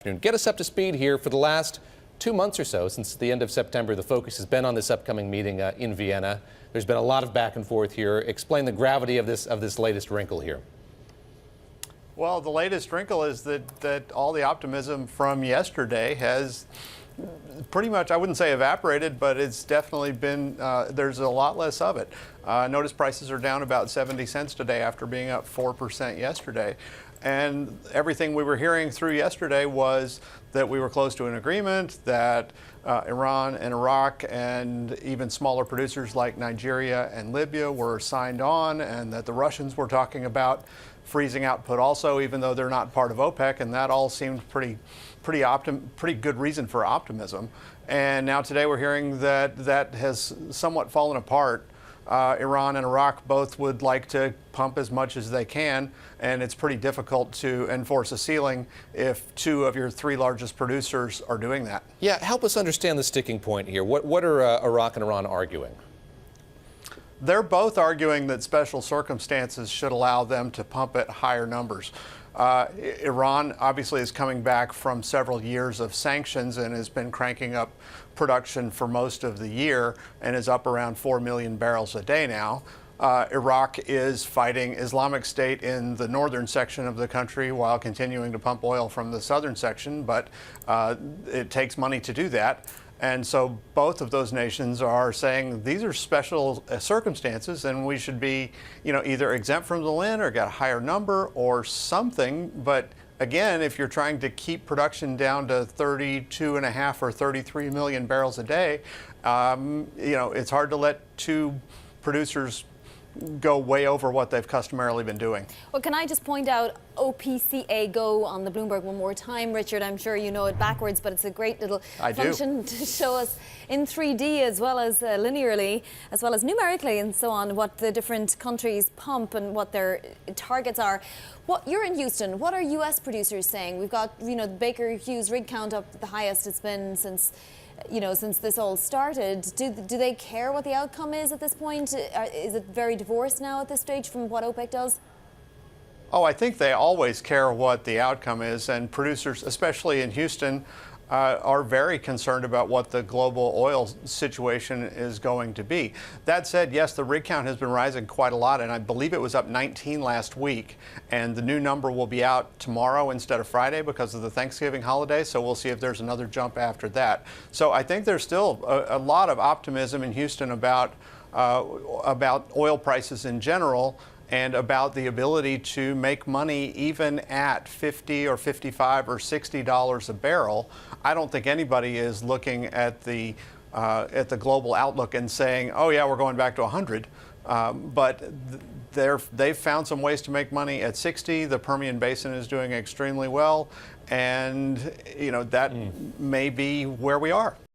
afternoon. Get us up to speed here. For the last 2 months or so, since the end of September, the focus has been on this upcoming meeting in Vienna. There's been a lot of back and forth here. Explain the gravity of this latest wrinkle here. Well, the latest wrinkle is that all the optimism from yesterday has pretty much, I wouldn't say evaporated, but it's definitely been, there's a lot less of it. Notice prices are down about 70 cents today after being up 4% yesterday. And everything we were hearing through yesterday was that we were close to an agreement, that Iran and Iraq and even smaller producers like Nigeria and Libya were signed on, and that the Russians were talking about freezing output also, even though they're not part of OPEC, and that all seemed pretty good reason for optimism. And now today we're hearing that that has somewhat fallen apart. Iran and Iraq both would like to pump as much as they can, and it's pretty difficult to enforce a ceiling if two of your three largest producers are doing that. Yeah, help us understand the sticking point here. What are Iraq and Iran arguing? They're both arguing that special circumstances should allow them to pump at higher numbers. Iran obviously is coming back from several years of sanctions and has been cranking up production for most of the year and is up around 4 million barrels a day now. Iraq is fighting Islamic State in the northern section of the country while continuing to pump oil from the southern section, but it takes money to do that. And so both of those nations are saying these are special circumstances and we should be, either exempt from the LIN or get a higher number or something. But again, if you're trying to keep production down to 32.5 or 33 million barrels a day, it's hard to let two producers go way over what they've customarily been doing. Well, can I just point out OPCA Go on the Bloomberg one more time, Richard? I'm sure you know it backwards, but it's a great little function to show us in 3D as well as linearly, as well as numerically and so on, what the different countries pump and what their targets are. You're in Houston. What are U.S. producers saying? We've got, the Baker Hughes rig count up the highest it's been since this all started. Do they care what the outcome is at this point? Is it very divorced now at this stage from what OPEC does? Oh, I think they always care what the outcome is, and producers, especially in Houston, are very concerned about what the global oil situation is going to be. That said, yes, the rig count has been rising quite a lot, and I believe it was up 19 last week, and the new number will be out tomorrow instead of Friday because of the Thanksgiving holiday, so we'll see if there's another jump after that. So I think there's still a lot of optimism in Houston about oil prices in general, and about the ability to make money even at $50 or $55 or $60 a barrel. I don't think anybody is looking at the global outlook and saying, oh yeah, we're going back to 100. But they've found some ways to make money at 60. The Permian Basin is doing extremely well, and that may be where we are.